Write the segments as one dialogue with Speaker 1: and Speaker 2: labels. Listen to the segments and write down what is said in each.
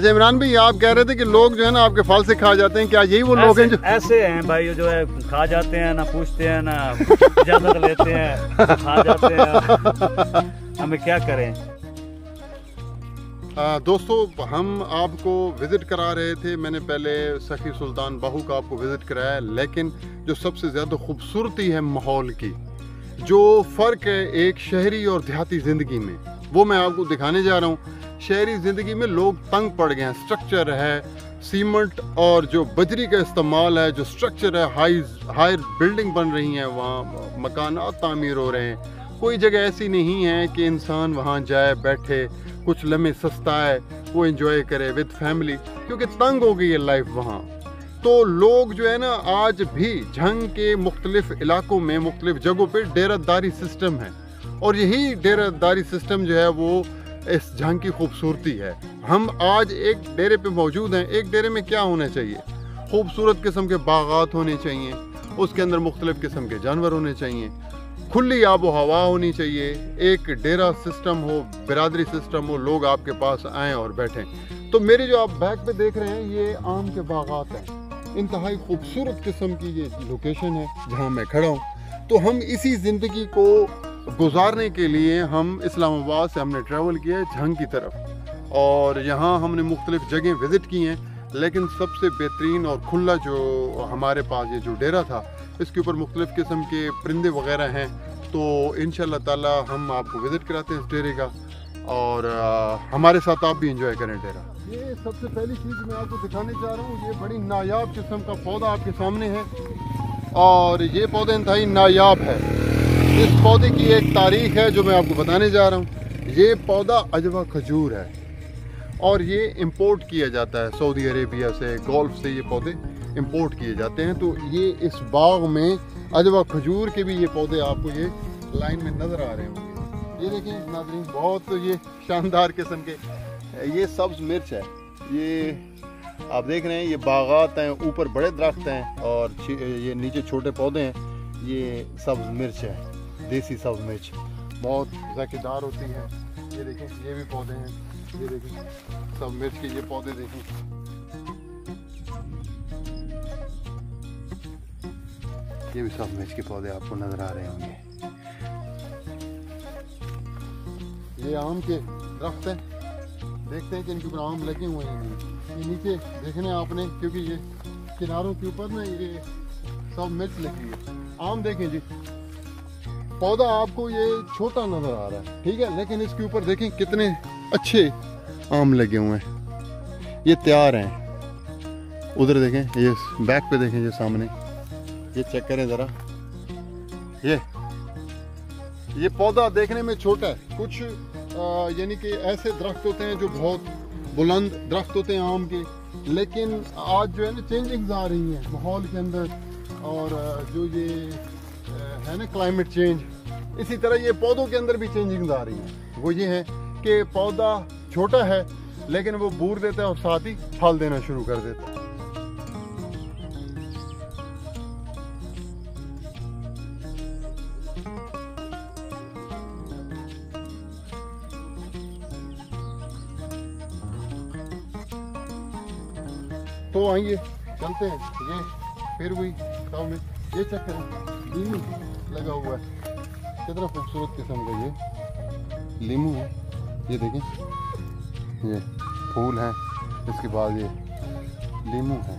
Speaker 1: अच्छा इमरान भाई, आप कह रहे थे कि लोग जो है ना आपके फल से खा जाते हैं, क्या यही वो लोग हैं जो
Speaker 2: ऐसे हैं भाई, जो है खा जाते हैं, ना पूछते हैं, ना इजाजत लेते हैं, खा जाते हैं। हमें क्या करें?
Speaker 1: दोस्तों, हम आपको विज़िट करा रहे थे। मैंने पहले सखी सुल्तान बाहू का आपको विज़िट कराया, लेकिन जो सबसे ज़्यादा खूबसूरती है माहौल की, जो फ़र्क है एक शहरी और देहाती ज़िंदगी में, वो मैं आपको दिखाने जा रहा हूँ। शहरी ज़िंदगी में लोग तंग पड़ गए हैं, स्ट्रक्चर है, सीमेंट और जो बजरी का इस्तेमाल है, जो स्ट्रक्चर है, हाई बिल्डिंग बन रही हैं, वहाँ मकानात तामीर हो रहे हैं। कोई जगह ऐसी नहीं है कि इंसान वहाँ जाए, बैठे, कुछ लम्हे सस्ता है वो एंजॉय करे विद फैमिली, क्योंकि तंग हो गई है लाइफ वहाँ। तो लोग जो है ना आज भी झंग के मुख्तलिफ इलाकों में, मुख्तलिफ जगहों पे डेरादारी सिस्टम है, और यही डेरादारी सिस्टम जो है वो इस झंग की खूबसूरती है। हम आज एक डेरे पे मौजूद हैं। एक डेरे में क्या होना चाहिए? खूबसूरत किस्म के बागात होने चाहिए, उसके अंदर मुख्तलिफ किस्म के जानवर होने चाहिए, खुली आबो हवा होनी चाहिए, एक डेरा सिस्टम हो, बिरादरी सिस्टम हो, लोग आपके पास आएँ और बैठें। तो मेरे जो आप बैक पे देख रहे हैं ये आम के बागात हैं। इंतहाई खूबसूरत किस्म की ये लोकेशन है जहाँ मैं खड़ा हूँ। तो हम इसी ज़िंदगी को गुजारने के लिए हम इस्लामाबाद से हमने ट्रैवल किया है झंग की तरफ, और यहाँ हमने मुख्तलिफ जगह विज़िट की हैं, लेकिन सबसे बेहतरीन और खुला जो हमारे पास ये जो डेरा था, इसके ऊपर मुख्तलिफ किस्म के परिंदे वगैरह हैं। तो इंशाअल्लाह ताला हम आपको विज़िट कराते हैं इस डेरे का, और हमारे साथ आप भी इंजॉय करें डेरा। ये सबसे पहली चीज़ मैं आपको दिखाने जा रहा हूँ, ये बड़ी नायाब किस्म का पौधा आपके सामने है, और ये पौधा इंतहाई नायाब है। इस पौधे की एक तारीख है जो मैं आपको बताने जा रहा हूँ। ये पौधा अजवा खजूर है, और ये इंपोर्ट किया जाता है सऊदी अरेबिया से, गल्फ से ये पौधे इंपोर्ट किए जाते हैं। तो ये इस बाग में अजवा खजूर के भी ये पौधे आपको ये लाइन में नज़र आ रहे होंगे। ये देखें नाज़रीन, बहुत ये शानदार किस्म के ये सब्ज़ मिर्च है। ये आप देख रहे हैं, ये बागात हैं, ऊपर बड़े दरख्त हैं और ये नीचे छोटे पौधे हैं। ये सब्ज़ मिर्च है, देसी सब्ज़ मिर्च, बहुत ज़ायकेदार होती है। ये देखें, ये भी पौधे हैं, ये देखें सब्ज़ मिर्च के ये पौधे देखें। ये भी सब्ज़ मिर्च के पौधे आपको नज़र आ रहे होंगे। ये आम के दरख्त हैं, देखते हैं कि इनके ऊपर आम लगे हुए हैं। ये नीचे देखने आपने, क्योंकि ये किनारों के ऊपर ना ये सब मिर्च लगी है। आम देखें जी, पौधा आपको ये छोटा नजर आ रहा है, ठीक है, लेकिन इसके ऊपर देखें कितने अच्छे आम लगे हुए हैं। ये तैयार हैं। उधर देखें, ये बैक पे देखें, ये सामने, ये चेक करें ज़रा। ये पौधा देखने में छोटा है, कुछ यानी कि ऐसे दरख्त होते हैं जो बहुत बुलंद दरख्त होते हैं आम के, लेकिन आज जो है ना चेंजिंग्स आ रही हैं माहौल के अंदर, और जो ये है ना क्लाइमेट चेंज, इसी तरह ये पौधों के अंदर भी चेंजिंग्स आ रही हैं। वो ये है कि पौधा छोटा है लेकिन वो बूर देता है और साथ ही फल देना शुरू कर देता है। तो आइए चलते हैं। ये फिर हुई सामने, ये चेक करें, लीमू लगा हुआ है, कितना खूबसूरत किस्म का ये लीमू है। ये देखें, ये फूल है, इसके बाद ये लीमू है।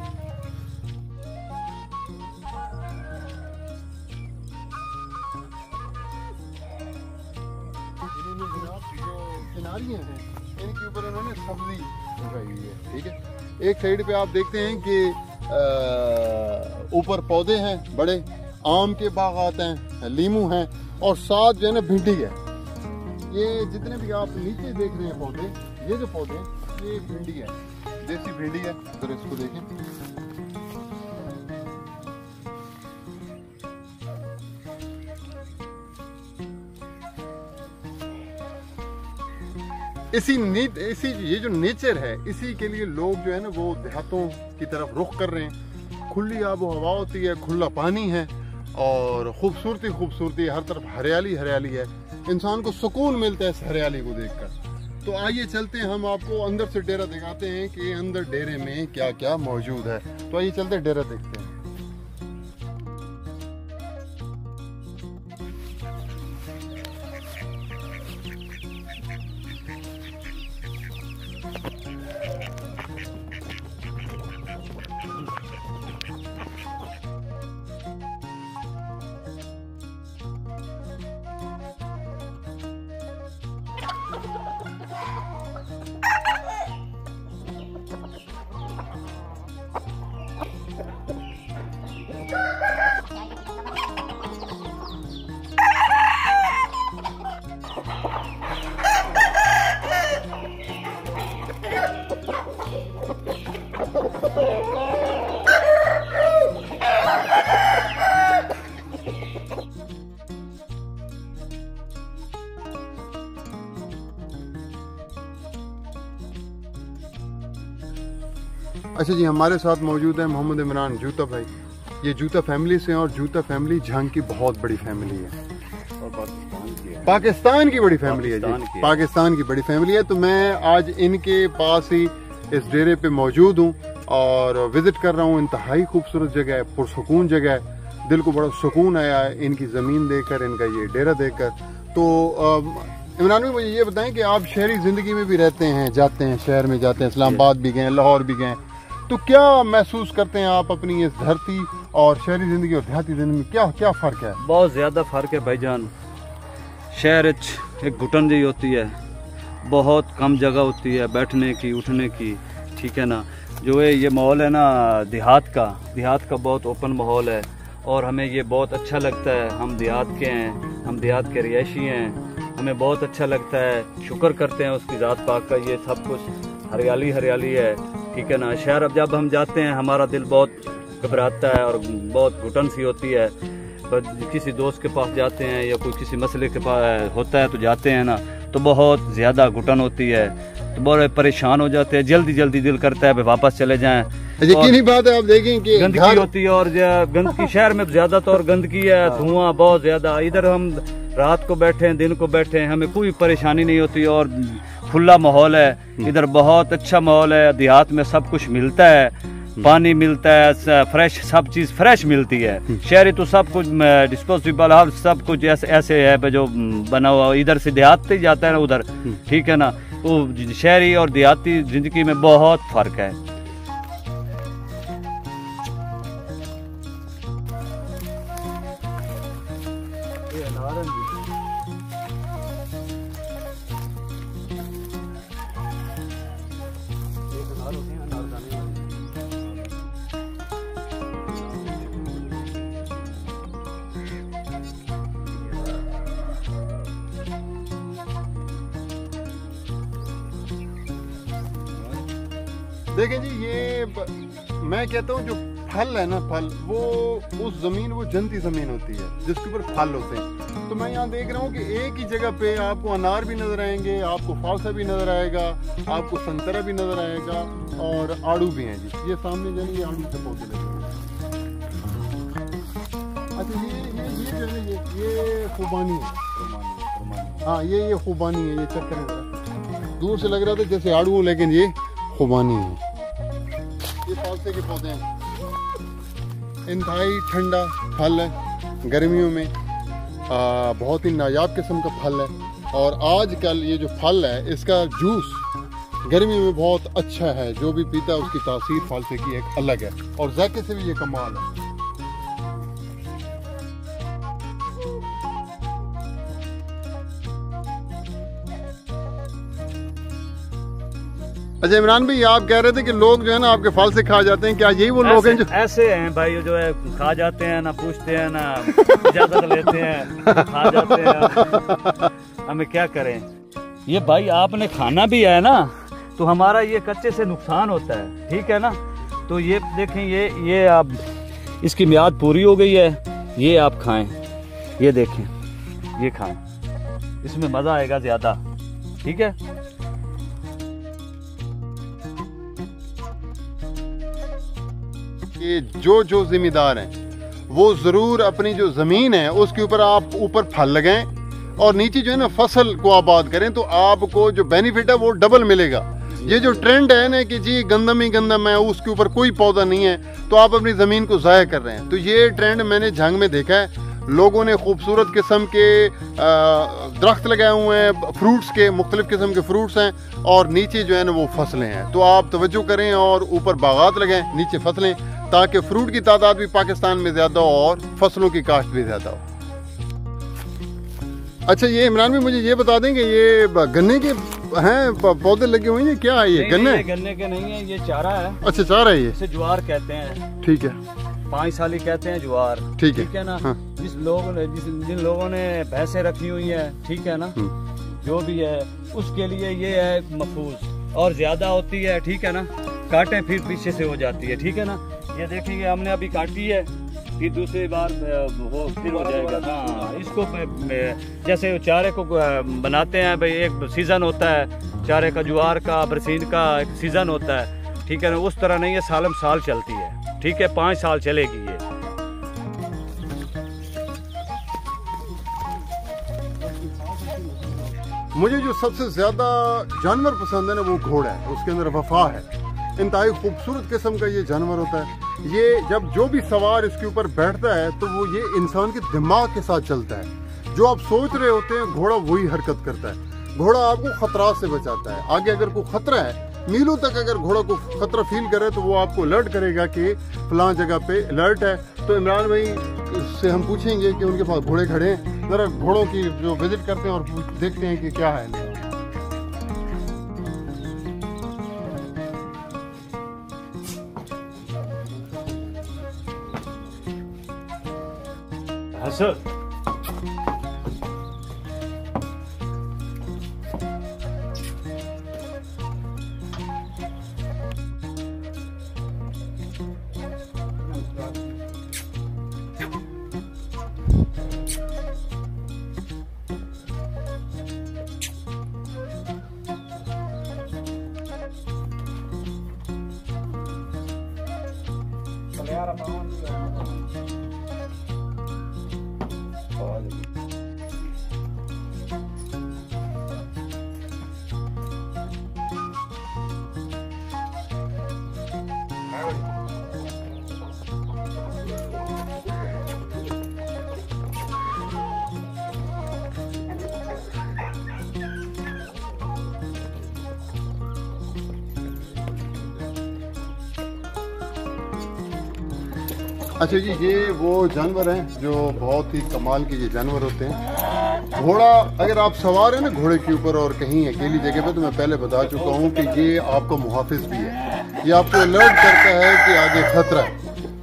Speaker 1: किनारियाँ हैं, इनके ऊपर इन्होंने सब्जी उगाई हुई है, ठीक है। एक साइड पे आप देखते हैं कि ऊपर पौधे हैं बड़े, आम के बागात हैं, लीमू हैं, और साथ जो है ना भिंडी है। ये जितने भी आप नीचे देख रहे हैं पौधे, ये जो पौधे ये भिंडी है, देसी भिंडी है। तो इसको देखें, इसी ये जो नेचर है, इसी के लिए लोग जो है ना वो देहातों की तरफ रुख कर रहे हैं। खुली आबो हवा होती है, खुला पानी है, और खूबसूरती हर तरफ हरियाली हरियाली है। इंसान को सुकून मिलता है इस हरियाली को देखकर। तो आइए चलते हैं, हम आपको अंदर से डेरा दिखाते हैं कि अंदर डेरे में क्या क्या मौजूद है। तो आइए चलते हैं, डेरा देखते हैं। अच्छा जी, हमारे साथ मौजूद है मोहम्मद इमरान जूता भाई। ये जूता फैमिली से हैं और जूता फैमिली झांग की बहुत बड़ी फैमिली है
Speaker 2: और
Speaker 1: पाकिस्तान की बड़ी फैमिली है जी, पाकिस्तान की बड़ी फैमिली है। तो मैं आज इनके पास ही इस डेरे पे मौजूद हूँ और विजिट कर रहा हूँ। इंतहाई खूबसूरत जगह है, पुरसुकून जगह है, दिल को बड़ा सुकून आया है इनकी ज़मीन देखकर, इनका ये डेरा देखकर। तो इमरान भाई मुझे ये बताएं कि आप शहरी ज़िंदगी में भी रहते हैं, जाते हैं शहर में, जाते हैं इस्लामाबाद भी गए, लाहौर भी गए, तो क्या महसूस करते हैं आप अपनी इस धरती और शहरी ज़िंदगी और देहाती ज़िंदगी में, क्या क्या फ़र्क है?
Speaker 2: बहुत ज़्यादा फ़र्क है भाईजान। शहर एक घुटन जी होती है, बहुत कम जगह होती है बैठने की, उठने की, ठीक है ना। जो है ये माहौल है ना देहात का बहुत ओपन माहौल है और हमें ये बहुत अच्छा लगता है। हम देहात के हैं, हम देहात के रिहायशी हैं, हमें बहुत अच्छा लगता है। शुक्र करते हैं उसकी ज़ात पाक का, ये सब कुछ हरियाली हरियाली है, ठीक है ना। शहर अब जब हम जाते हैं हमारा दिल बहुत घबराता है और बहुत घुटन सी होती है। पर किसी दोस्त के पास जाते हैं या कोई किसी मसले के पास होता है तो जाते हैं ना, तो बहुत ज़्यादा घुटन होती है, तो बहुत परेशान हो जाते हैं। जल्दी जल्दी दिल करता है वापस चले जाएं।
Speaker 1: यकीनी बात है, आप देखें कि
Speaker 2: गंदगी होती है और गंदगी शहर में ज़्यादातर गंदगी है, धुआं बहुत ज़्यादा। इधर हम रात को बैठे हैं, दिन को बैठे हैं, हमें कोई परेशानी नहीं होती और खुला माहौल है। इधर बहुत अच्छा माहौल है, देहात में सब कुछ मिलता है, पानी मिलता है, फ्रेश, सब चीज़ फ्रेश मिलती है। शहरी तो सब कुछ डिस्पोजेबल, हर सब कुछ ऐसे है जो बना हुआ, इधर से देहात ही जाता है ना उधर, ठीक है ना। वो शहरी और देहाती जिंदगी में बहुत फर्क है।
Speaker 1: देखें जी, ये मैं कहता हूँ जो फल है ना, फल वो उस जमीन, वो जन्नती जमीन होती है जिसके ऊपर फल होते हैं। तो मैं यहाँ देख रहा हूँ कि एक ही जगह पे आपको अनार भी नजर आएंगे, आपको फालसा भी नजर आएगा, आपको संतरा भी नजर आएगा और आड़ू भी हैं जी। ये सामने जानी, ये आड़ू के पौधे लगे हुए हैं। अच्छा, ये जो है ये खुबानी है। हाँ, ये खुबानी है, ये चेक करें, दूर से लग रहा था जैसे आड़ू, लेकिन ये खुबानी है। ये फालसे के पौधे हैं, इंतहाई ठंडा फल है, गर्मियों में बहुत ही नायाब किस्म का फल है। और आजकल ये जो फल है इसका जूस गर्मी में बहुत अच्छा है, जो भी पीता है उसकी तासीर फालसे की एक अलग है और जायके से भी ये कमाल है। अच्छा इमरान भाई, आप कह रहे थे कि लोग जो है ना आपके फल से खा जाते हैं, क्या यही वो लोग हैं जो
Speaker 2: ऐसे हैं भाई, जो है खा जाते हैं, ना पूछते हैं, ना इजाजत लेते हैं, खा जाते हैं। हमें क्या करें? ये भाई आपने खाना भी है ना, तो हमारा ये कच्चे से नुकसान होता है, ठीक है ना। तो ये देखें, ये आप, इसकी मियाद पूरी हो गई है, ये आप खाएं, ये देखें, ये खाएं, इसमें मजा आएगा ज्यादा, ठीक है।
Speaker 1: कि जो जिम्मेदार हैं वो जरूर अपनी जो जमीन है उसके ऊपर आप ऊपर फल लगाएं और नीचे जो है ना फसल को आबाद करें तो आपको जो बेनिफिट है वो डबल मिलेगा। ये जो ट्रेंड है ना कि जी गंदम ही गंदम है, उसके ऊपर कोई पौधा नहीं है, तो आप अपनी ज़मीन को ज़ाया कर रहे हैं। तो ये ट्रेंड मैंने झंग में देखा है, लोगों ने खूबसूरत किस्म के दरख्त लगाए हुए हैं, फ्रूट्स के मुख्तलिफ़ किस्म के फ्रूट्स हैं, और नीचे जो है ना वो फसलें हैं। तो आप तवज्जो करें और ऊपर बागात लगाएं, नीचे फसलें, ताकि फ्रूट की तादाद भी पाकिस्तान में ज़्यादा हो और फसलों की काश्त भी ज़्यादा हो। अच्छा, ये इमरान भी मुझे ये बता देंगे, ये गन्ने के हैं पौधे लगे हुए हैं, क्या है ये? गन्ने
Speaker 2: गन्ने के नहीं है, ये चारा है।
Speaker 1: अच्छा, चारा है ये,
Speaker 2: इसे ज्वार कहते हैं।
Speaker 1: ठीक है,
Speaker 2: 5 साली कहते हैं ज्वार।
Speaker 1: ठीक
Speaker 2: है ना।
Speaker 1: हाँ।
Speaker 2: जिन लोगों ने भैंसें रखी हुई है, ठीक है ना, जो भी है उसके लिए ये है महफूज, और ज्यादा होती है, ठीक है ना, काटें फिर पीछे से हो जाती है, ठीक है ना। ये देखेंगे हमने अभी काटी है, फिर दूसरी बार वो फिर हो जाएगा। हाँ, इसको जैसे चारे को बनाते हैं भाई, एक सीजन होता है चारे का, ज्वार का, बरसीन का एक सीजन होता है, ठीक है ना। उस तरह नहीं है, सालम साल चलती है, ठीक है, 5 साल चलेगी ये।
Speaker 1: मुझे जो सबसे ज्यादा जानवर पसंद है ना वो घोड़ा है, उसके अंदर वफा है, इंतहाई खूबसूरत किस्म का ये जानवर होता है। ये जब जो भी सवार इसके ऊपर बैठता है तो वो ये इंसान के दिमाग के साथ चलता है, जो आप सोच रहे होते हैं घोड़ा वही हरकत करता है। घोड़ा आपको खतरात से बचाता है, आगे अगर कोई खतरा है, मीलों तक अगर घोड़ा को खतरा फील करे तो वो आपको अलर्ट करेगा कि फलां जगह पे अलर्ट है। तो इमरान भाई से हम पूछेंगे कि उनके पास घोड़े खड़े हैं, जरा घोड़ों की जो विजिट करते हैं और देखते हैं कि क्या है।
Speaker 2: सर
Speaker 1: अच्छा जी, ये वो जानवर हैं जो बहुत ही कमाल के ये जानवर होते हैं। घोड़ा अगर आप सवार हैं ना घोड़े के ऊपर और कहीं अकेली जगह पे, तो मैं पहले बता चुका हूँ कि ये आपका मुहाफिज भी है, ये आपको अलर्ट करता है कि आगे खतरा है।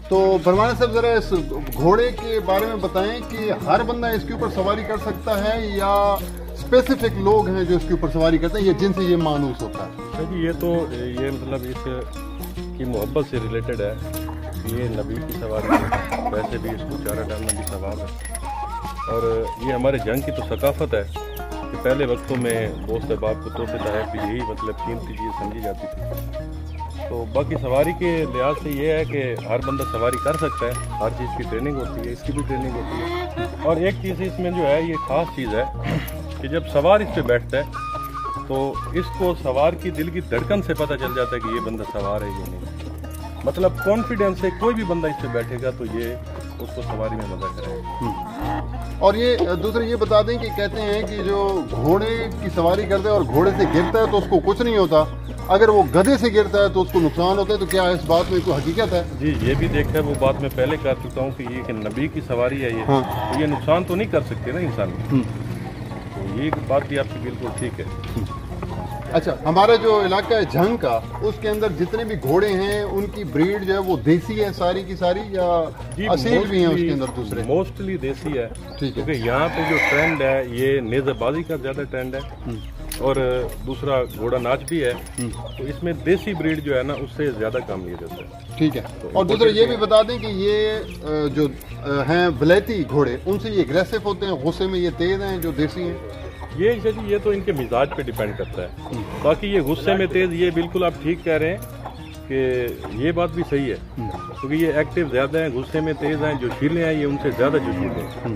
Speaker 1: तो फरमाना साहब ज़रा इस घोड़े के बारे में बताएं कि हर बंदा इसके ऊपर सवारी कर सकता है या स्पेसिफिक लोग हैं जो इसके ऊपर सवारी करते हैं, ये जिनसे ये मानूस होता है?
Speaker 3: जी, ये मतलब इसकी मोहब्बत से रिलेटेड है। ये नबी की सवारी है, वैसे भी इसको चारा डालना भी सवाब है, और ये हमारे जंग की तो सकाफत है कि पहले वक्तों में दोस्त अहबाब को तोहफे तहफ़ यही मतलब कीमती चीज़ समझी जाती थी। तो बाकी सवारी के लिहाज से ये है कि हर बंदा सवारी कर सकता है, हर चीज़ की ट्रेनिंग होती है, इसकी भी ट्रेनिंग होती है। और एक चीज़ इसमें जो है ये ख़ास चीज़ है कि जब सवार इस पर बैठता है तो इसको सवार की दिल की धड़कन से पता चल जाता है कि ये बंदा सवार है या नहीं। मतलब कॉन्फिडेंस से कोई भी बंदा इस पे बैठेगा तो ये उसको सवारी में मजा कराएगा।
Speaker 1: और ये दूसरे ये बता दें कि कहते हैं कि जो घोड़े की सवारी करता है और घोड़े से गिरता है तो उसको कुछ नहीं होता, अगर वो गधे से गिरता है तो उसको नुकसान होता है। तो क्या इस बात में कोई हकीकत है?
Speaker 3: जी, ये भी देखा है, वो बात मैं पहले कर चुका हूँ कि ये कि नबी की सवारी है ये। हाँ। तो ये नुकसान तो नहीं कर सकते ना इंसान, तो ये बात भी आपकी बिल्कुल ठीक है।
Speaker 1: अच्छा, हमारा जो इलाका है झंग का, उसके अंदर जितने भी घोड़े हैं उनकी ब्रीड जो है वो देसी है सारी की सारी या असील भी हैं उसके अंदर दूसरे?
Speaker 3: मोस्टली देसी है, क्योंकि यहाँ पे जो ट्रेंड है ये नेज़ेबाजी का ज़्यादा ट्रेंड है, और दूसरा घोड़ा नाच भी है, तो इसमें देसी ब्रीड जो है ना उससे ज़्यादा काम लिया जाता है।
Speaker 1: ठीक है। तो और दूसरा ये भी बता दें कि ये जो हैं वलैती घोड़े, उनसे ये एग्रेसिव होते हैं, गुस्से में ये तेज़ हैं जो देसी हैं?
Speaker 3: ये तो इनके मिजाज पे डिपेंड करता है। बाकी ये गुस्से में तेज, ये बिल्कुल आप ठीक कह रहे हैं कि ये बात भी सही है, क्योंकि ये एक्टिव ज़्यादा हैं, गुस्से में तेज हैं, जो शीले हैं ये उनसे ज़्यादा जोशीले हैं।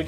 Speaker 3: 1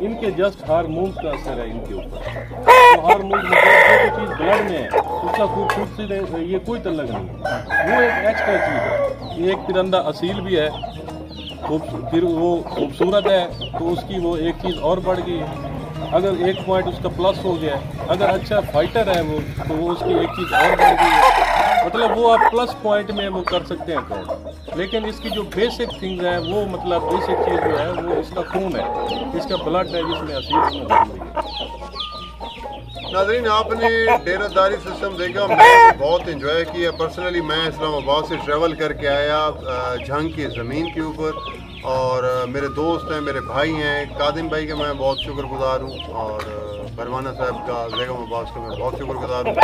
Speaker 3: इनके जस्ट हार्मोन्स का असर है इनके ऊपर। तो हार्मोन मतलब जो चीज़ ब्लड में है उसका खूबसूरती ये कोई तल्लक नहीं है, वो एक एक्स्ट्रा चीज़ है। ये एक तिरंदा असील भी है, फिर वो खूबसूरत है तो उसकी वो एक चीज़ और बढ़ गई है। अगर एक पॉइंट उसका प्लस हो गया, अगर अच्छा फाइटर है वो तो वो उसकी एक चीज़ और बढ़ गई है, मतलब वो आप प्लस पॉइंट में वो कर सकते हैं काउंट। लेकिन इसकी जो बेसिक थिंग्स हैं वो मतलब बेसिक चीज़ जो है वो इसका खून है, इसका ब्लड है जिसमें असील होना जरूरी है।
Speaker 1: नाज़रीन, आपने डेरादारी सिस्टम देखा, मैं तो बहुत इंजॉय किया। पर्सनली मैं इस्लामाबाद से ट्रैवल करके आया झंग की ज़मीन के ऊपर, और मेरे दोस्त हैं, मेरे भाई हैं, कादिम भाई का मैं बहुत शुक्रगुजार हूँ, और परवाना साहब का, बेगम अब्बास का मैं बहुत शुक्रगुजार हूँ।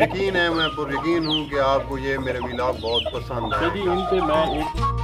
Speaker 1: यकीन है, मैं पुर यकीन हूँ कि आपको ये मेरे व्लॉग बहुत पसंद है।
Speaker 3: इन पे मैं एक